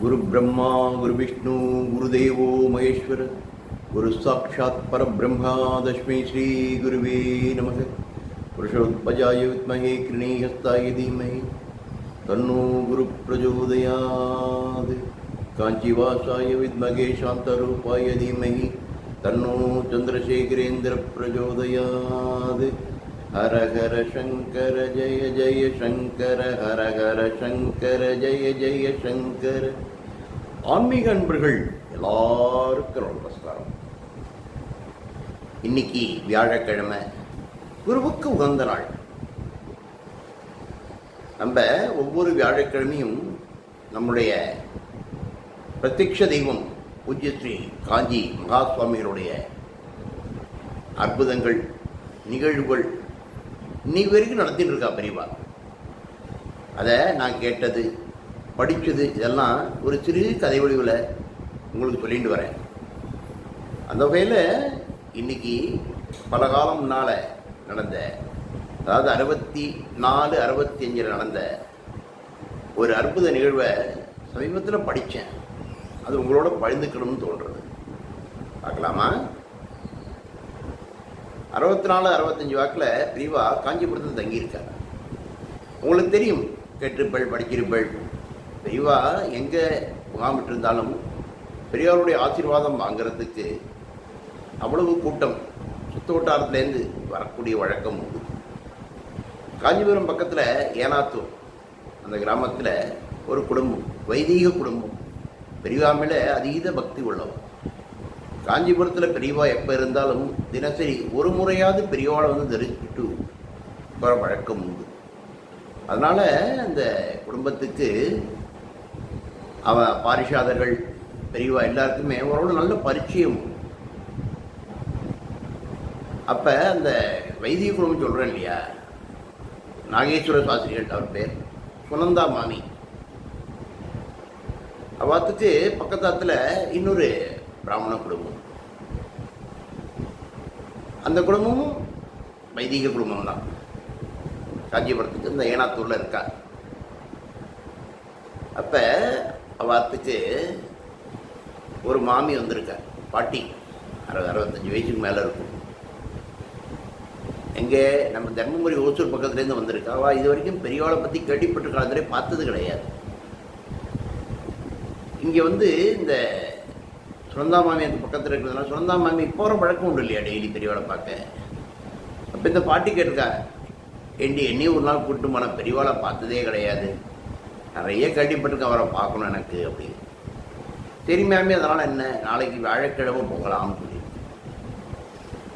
गुरु ब्रह्मा गुरु विष्णु गुरुदेवो महेश्वर गुरु साक्षात् परब्रह्मा तस्मै श्री गुरुवे नमः। पुरुषोत्पजाय विद्महे कृणीहस्ताय धीमहि तन्नो गुरु प्रचोदयात्। काञ्चीवासाय विद्महे शान्तरूपाय धीमहि तन्नो चन्द्रशेखरेन्द्र प्रचोदयात्। हर हर शंकर जय जय शंकर हर हर शंकर जय जय शंकर। ஆன்மீக அன்பர்கள் எல்லாருக்கும் நமஸ்காரம். இன்னைக்கு வியாழக்கிழமை, குருவுக்கு உகந்த நாள். நம்ம ஒவ்வொரு வியாழக்கிழமையும் நம்முடைய பிரத்யக்ஷ தெய்வம் பூஜ்ய ஸ்ரீ காஞ்சி மகா சுவாமிகளுடைய அற்புதங்கள் நிகழ்வுகள் இன்னைக்கு வரைக்கும் நடத்திட்டு இருக்கா பெரியவா. அதை நான் கேட்டது படித்தது இதெல்லாம் ஒரு சிறு கதை வடிவில் உங்களுக்கு சொல்லிட்டு வரேன். அந்த வகையில் இன்னைக்கு பல காலம் முன்னால் நடந்த, அதாவது 64 65 நடந்த ஒரு அற்புத நிகழ்வை சமீபத்தில் படித்தேன். அது உங்களோட பகிர்ந்துக்கணும்னு தோன்றுறது. பார்க்கலாமா? 64 65 வாக்கில் பெரியவா காஞ்சிபுரத்தில் தங்கியிருக்கார். உங்களுக்கு தெரியும், கேட்டிருப்பள் படிச்சிருப்பள். பெரியவா எங்கே முகாமிட்டு இருந்தாலும் பெரியவருடைய ஆசீர்வாதம் வாங்கிறதுக்கு அவ்வளவு கூட்டம் சுத்த வட்டாரத்துலேருந்து வரக்கூடிய வழக்கம் உண்டு. காஞ்சிபுரம் பக்கத்தில் ஏனாத்தூர் அந்த கிராமத்தில் ஒரு குடும்பம், வைதீக குடும்பம், பெரியவா மேலே அதீத பக்தி உள்ளவர். காஞ்சிபுரத்தில் பெரியவா எப்போ இருந்தாலும் தினசரி ஒரு முறையாவது பெரியவாளை வந்து தரிசிச்சுட்டு வர வழக்கம் உண்டு. அதனால் அந்த குடும்பத்துக்கு பாரிஷாதர்கள் பெரியவா எல்லாருக்குமே அவரோட நல்ல பரிச்சயம். அப்போ அந்த வைதிக குடும்பம் சொல்கிறேன் இல்லையா, நாகேஸ்வர சாஸ்திரிகள் அவர் பேர், சுனந்தா மாமி. அவாத்துக்கு பக்கத்தாத்தில் இன்னொரு பிராமண குடும்பம். அந்த குடும்பமும் வைதிக குடும்பம் தான். காஞ்சிபுரத்துக்கு இந்த ஏனாத்தூரில் இருக்கா. அப்போ அவாத்துக்கு ஒரு மாமி வந்திருக்கா, பாட்டி, 65 வயசுக்கு மேலே இருக்கும். எங்கே நம்ம தர்மபுரி ஓசூர் பக்கத்துலேருந்து வந்திருக்கா. அவள் இது வரைக்கும் பெரியவாளை பற்றி கேள்விப்பட்ட காலத்திலே பார்த்தது கிடையாது. இங்கே வந்து இந்த சுனந்தா மாமி அந்த பக்கத்தில் இருக்கிறதுனால சுனந்தா மாமி போகிற பழக்கம் உண்டு இல்லையா, டெய்லி பெரியவாளை பார்க்க. அப்போ இந்த பாட்டி கேட்டிருக்கா, என்னையும் ஒரு நாள் கூப்பிட்டு போன, பெரியவாளை பார்த்ததே கிடையாது, நிறைய கேள்விப்பட்டிருக்கேன், அவரை பார்க்கணும் எனக்கு அப்படின்னு. சரி மாமி, அதனால் என்ன, நாளைக்கு வியாழக்கிழமை போகலாம்னு சொல்லி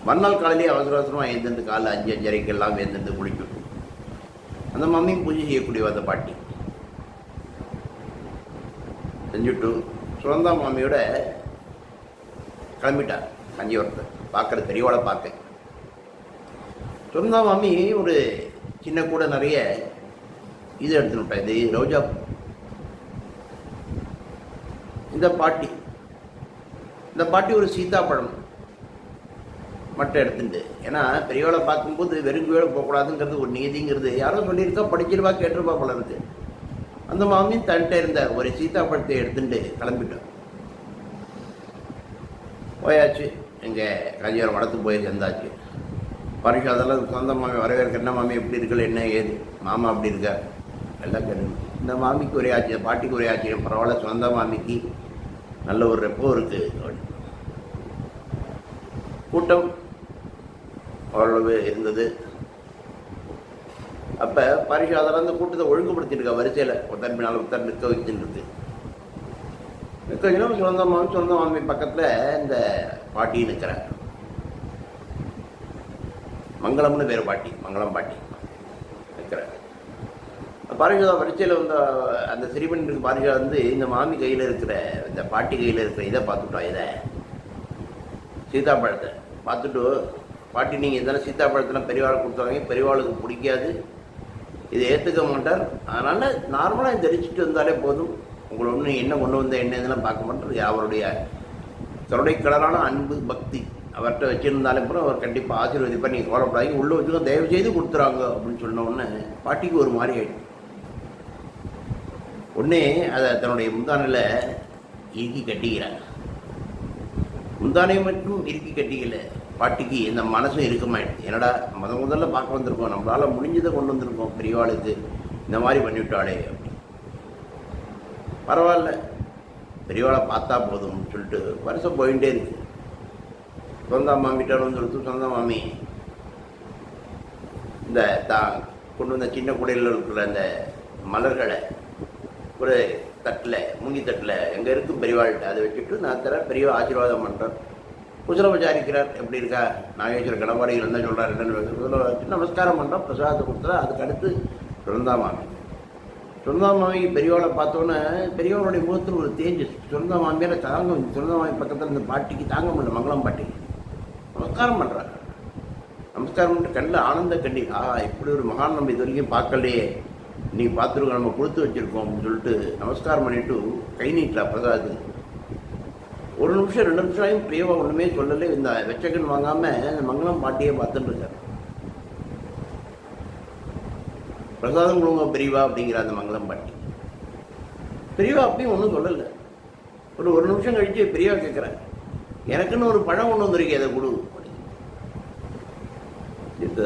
மறுநாள் காலையிலேயே அவசர அவசரமாக எழுந்திருந்து காலை 5 5:30 எழுந்திருந்து குளிச்சுட்டு அந்த மாமியும் பூஜை செய்யக்கூடிய அந்த பாட்டி செஞ்சுட்டு சுனந்தா மாமியோட கிளம்பிட்டார் காஞ்சிபுரத்தை பார்க்குற பெரியவாளை பார்க்க. சுனந்தா மாமி ஒரு சின்ன கூட நிறைய இது எடுத்துன்னு விட்டா, இது ரோஜா. இந்த பாட்டி ஒரு சீத்தாப்பழம் மட்டும் எடுத்துட்டு, ஏன்னா பெரியவாளை பார்க்கும்போது வெறுங்கையோடு போகக்கூடாதுங்கிறது ஒரு நீதிங்கிறது யாரோ சொல்லியிருக்கா, படிச்சிருவா, கேட்டிருப்பா போல இருக்கு. அந்த மாமியும் தன்கிட்ட இருந்த ஒரு சீத்தாப்பழத்தை எடுத்துட்டு கிளம்பிட்டோம். போயாச்சு, எங்கள் காஞ்சிபுரம் வடத்துக்கு போய் சேர்ந்தாச்சு. பரிசு அதெல்லாம் சொந்த மாமி வரவேற்க, என்ன மாமி எப்படி இருக்கல, என்ன ஏது மாமா அப்படி இருக்கா எல்லாம் கேட்டு. இந்த மாமிக்கு ஒரே ஆச்சரியம், பாட்டிக்கு ஒரே ஆச்சரியம், பரவாயில்ல சொந்த மாமிக்கு நல்ல ஒரு ரெப்போ இருக்குது. கூட்டம் ஓரளவு இருந்தது. அப்போ பரிசு அதெல்லாம் அந்த கூட்டத்தை ஒழுங்குபடுத்திட்டு இருக்கா, வரிசையில் ஒருத்தர் பின்னால் ஒருத்தர் நிற்க வச்சுட்டு நிற்க வச்சுன்னா சொந்த மாமி பக்கத்தில் இந்த பாட்டி நிற்கிறேன். மங்களம்னு பேர் பாட்டி, மங்களம் பாட்டி நிற்கிறேன். பாரிஷா வரிசையில் வந்து அந்த சிறுவனுக்கு பாரிஷா வந்து இந்த மாமி கையில் இருக்கிற, இந்த பாட்டி கையில் இருக்கிற இதை பார்த்துட்டா, இதை சீத்தாப்பழத்தை பார்த்துட்டு, பாட்டி நீங்கள் இதெல்லாம் சீத்தாப்பழத்தெல்லாம் பெரியவாளுக்கு கொடுத்தாங்க, பெரியவாளுக்கு பிடிக்காது, இதை ஏற்றுக்க மாட்டார், அதனால் நார்மலாக தரிச்சிட்டு வந்தாலே போதும், உங்களை ஒன்று என்ன கொண்டு வந்த என்ன இதெல்லாம் பார்க்க மாட்டார், அவருடைய கருணைக்கடலான அன்பு பக்தி அவர்கிட்ட வச்சுருந்தாலே கூட அவர் கண்டிப்பாக ஆசீர்வதிப்பார், நீங்கள் கவலைப்படாதீங்க, உள்ளே வச்சுக்கோ, தயவு செய்து கொடுத்துறாங்க அப்படின்னு சொன்ன உடனே பாட்டிக்கு ஒரு மாதிரி ஆகிடும். உடனே அதை தன்னுடைய முந்தானையில் இறுக்கி கட்டிக்கிறாங்க. முந்தானை மட்டும் இறுக்கி கட்டிக்கல, பாட்டிக்கு இந்த மனசும் இறுக்கமாயிடுச்சு. என்னடா முதல்ல பார்க்க வந்திருக்கோம், நம்மளால் முடிஞ்சதை கொண்டு வந்திருக்கோம், பெரியவாளுக்கு இந்த மாதிரி பண்ணிவிட்டாளே அப்படி. பரவாயில்ல, பெரியவாளை பார்த்தா போதும்னு சொல்லிட்டு வருஷம் போயிட்டே இருக்கு. சொந்த மாமிட்டாலும் சொல்லிட்டு சொந்த மாமி இந்த கொண்டு வந்த சின்ன குடையில் இருக்கிற அந்த மலர்களை ஒரு தட்டில், மூங்கி தட்டில் எங்கே இருக்கும் பெரியவாள்கிட்ட அதை வச்சுட்டு நான் தர பெரிய ஆசீர்வாதம் பண்ணுறேன். குசலபச்சாரிக்கிறார், எப்படி இருக்கா நாகேஸ்வர கடவாடிகள் என்ன சொல்கிறார் என்னென்னு வச்சு நமஸ்காரம் பண்ணுறோம். பிரசாதத்தை கொடுத்துறா. அதுக்கு அடுத்து சுரந்தாமாமி. சுரந்தாமாமி பெரியவாளை பார்த்தோன்னே பெரியவனுடைய முகத்தில் ஒரு தேஜஸ். சுரந்தாமாமியால் சுரந்தாமாமி பக்கத்தில் இந்த பாட்டிக்கு தாங்க முடியல, மங்களம் பாட்டிக்கு நமஸ்காரம் பண்ணுறாங்க. நமஸ்காரம் பண்ணிட்டு கண்ணில் ஆனந்த கண்ணீர். இப்படி ஒரு மகான் நம்ம இது வரைக்கும் பார்க்கலையே, நீ பார்த்துருக்கோம், நம்ம கொடுத்து வச்சுருக்கோம் அப்படின்னு சொல்லிட்டு நமஸ்காரம் பண்ணிவிட்டு கை நீட்டா பிரசாதத்துக்கு. ஒரு நிமிஷம் 2 நிமிஷம் ஆகும் பிரியவா ஒன்றுமே சொல்லலை. இந்த வெச்சக்கன் வாங்காமல் இந்த மங்களம் பாட்டியை பார்த்துட்டு இருக்கார். பிரசாதம் கொடுங்க பெரியவா அப்படிங்கிற அந்த மங்களம் பாட்டி. பெரியவா அப்பயும் ஒன்றும் சொல்லலை. ஒரு நிமிஷம் கழிச்சு பெரியவா கேட்குறேன், எனக்குன்னு ஒரு பழம் கொண்டு வந்திருக்கேன், அதை கொடு.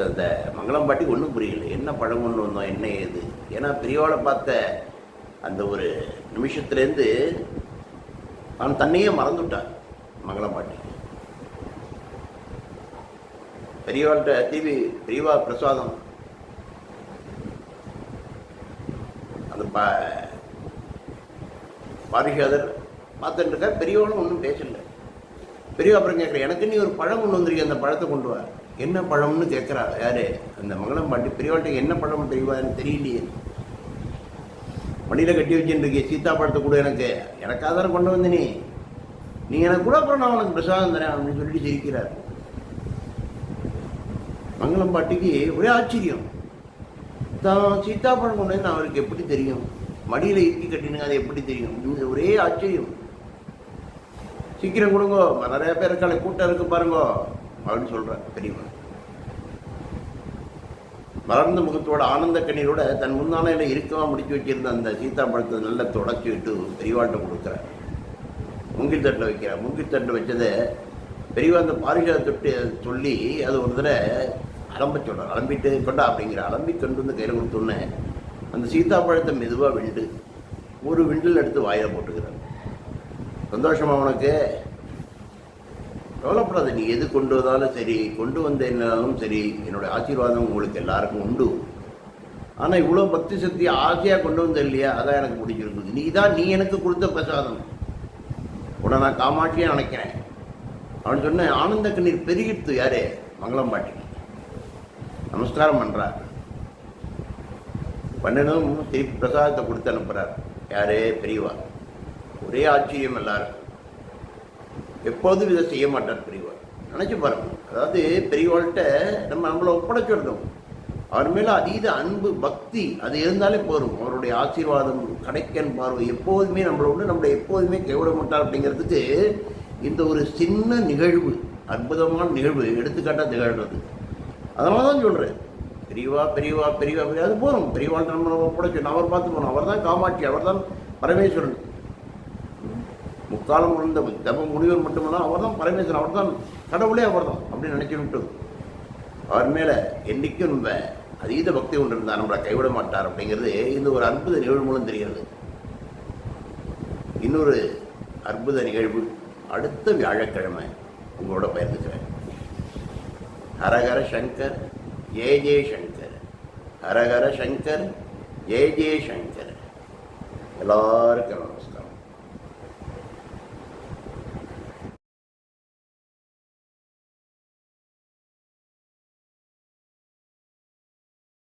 அந்த மங்களம் பாட்டிக்கு ஒன்றும் புரியல, என்ன பழம் கொண்டு வந்தோம் என்ன ஏது. ஏன்னா பெரியவாளை பார்த்த அந்த ஒரு நிமிஷத்துலேருந்து அவன் தன்னையே மறந்துவிட்டான் மங்களம் பாட்டி. பெரியவாள்கிட்ட தீவி பெரியவா பிரசாதம் அந்த பாரிஷாதர் பார்த்துட்டு இருக்கா. பெரியவாளும் ஒன்றும் பேசல. பெரியவா அப்புறம் கேட்குறேன், எனக்கு நீ ஒரு பழம் கொண்டு வந்திருக்கேன், அந்த பழத்தை கொண்டு வா. என்ன பழம்னு கேட்குறா யாரு? அந்த மங்களம் பாட்டி. பெரியவாள்கிட்ட என்ன பழம் தெரியவா, எனக்கு தெரியலையே. மடியில் கட்டி வச்சுருக்கே சீத்தா பழத்தை கூட எனக்கு ஆதாரம் கொண்டு வந்து நீ எனக்கு கூட அப்புறம் நான் உனக்கு பிரசாதம் தரேன் அப்படின்னு சொல்லிட்டு சிரிக்கிறார். மங்களம் பாட்டிக்கு ஒரே ஆச்சரியம். தான் சீத்தா பழம் கொண்டு வந்து அவருக்கு எப்படி தெரியும், மடியில் இறுக்கி கட்டினுங்க அது எப்படி தெரியும், ஒரே ஆச்சரியம். சீக்கிரம் கொடுங்கோ, நிறைய பேர் இருக்காளே கூட்டம் இருக்கு பாருங்கோ அப்படின்னு சொல்கிறார் பெரியவன். மலர்ந்த முகத்தோட ஆனந்த கண்ணீரோட தன் முந்தானையில் இருக்கவா முடிச்சு வச்சிருந்த அந்த சீதா பழத்தை நல்லா தொடச்சி விட்டு பெரியவாள்கிட்ட கொடுக்குறார். மூங்கில் தட்டில் வைக்கிறார். மூங்கில் தட்டில் வச்சதை பெரியவா அந்த பாரிஷாத தொட்டு சொல்லி அது ஒரு தடவை அலம்ப சொல்கிறார். அலம்பிட்டு கொண்டா அப்படிங்கிற அலம்பி கொண்டு வந்து கையில் கொடுத்தோன்னே அந்த சீதா பழத்தை மெதுவாக விண்டு ஒரு விண்டில் எடுத்து வாயில் போட்டுக்கிறார். சந்தோஷமா உனக்கு? கவலைப்படாது, நீ எது கொண்டு வந்தாலும் சரி, கொண்டு வந்த என்னாலும் சரி, என்னுடைய ஆசீர்வாதம் உங்களுக்கு எல்லாருக்கும் உண்டு. ஆனால் இவ்வளோ பக்தி சக்தி ஆசையாக கொண்டு வந்த இல்லையா, அதான் எனக்கு பிடிச்சிருக்குது. நீ எனக்கு கொடுத்த பிரசாதம், உடனே நான் காமாட்சியாக நினைக்கிறேன் அவன் சொன்ன ஆனந்த கண்ணீர் பெருகிட்டு. யாரு? மங்களம் பாட்டிக்கு நமஸ்காரம் பண்ணுறார். பண்ணனும் திருப்பி பிரசாதத்தை கொடுத்து அனுப்புகிறார். யாரே? பெரியவா. ஒரே ஆச்சரியம் எல்லாரும். எப்போதும் இதை செய்ய மாட்டார் பெரியவா. நினச்சி பாருங்க. அதாவது பெரியவாள்கிட்ட நம்மளை ஒப்படைச்சிடணும். அவர் மேலே அதீத அன்பு பக்தி அது இருந்தாலே போதும். அவருடைய ஆசீர்வாதம் கிடைக்கன் பார்வை எப்போதுமே நம்மளை எப்போதுமே கைவிட மாட்டார். அப்படிங்கிறதுக்கு இந்த ஒரு சின்ன நிகழ்வு, அற்புதமான நிகழ்வு எடுத்துக்காட்டாக திகழ்கிறது. அதனால தான் சொல்கிறேன், பெரியவா பெரியவா பெரியவா பெரிய அது போதும். பெரியவாள்கிட்ட நம்ம ஒப்படைச்சோம். அவர் பார்த்து போனோம். அவர் தான் காமாட்சி, அவர் தான் பரமேஸ்வரன். முக்காலம் உணர்ந்த தப முனிவர் மட்டுமல்ல, அவர் தான் பரமேஸ்வரன், அவர் தான் கடவுளே, அவர் தான் அப்படின்னு நினைச்சுட்டு அவர் மேலே என்றைக்கும் நம்ம அதீத பக்தி கொண்டு இருந்தால் நம்மளை கைவிட மாட்டார். அப்படிங்கிறது இந்த ஒரு அற்புத நிகழ்வு மூலம் தெரிகிறது. இன்னொரு அற்புத நிகழ்வு அடுத்த வியாழக்கிழமை உங்களோட பகிர்ந்துக்கிறேன். ஹரஹர சங்கர் ஜெய ஜெய சங்கர், ஹரஹர சங்கர் ஜெய ஜெய சங்கர். எல்லாருக்கும் நமஸ்காரம்.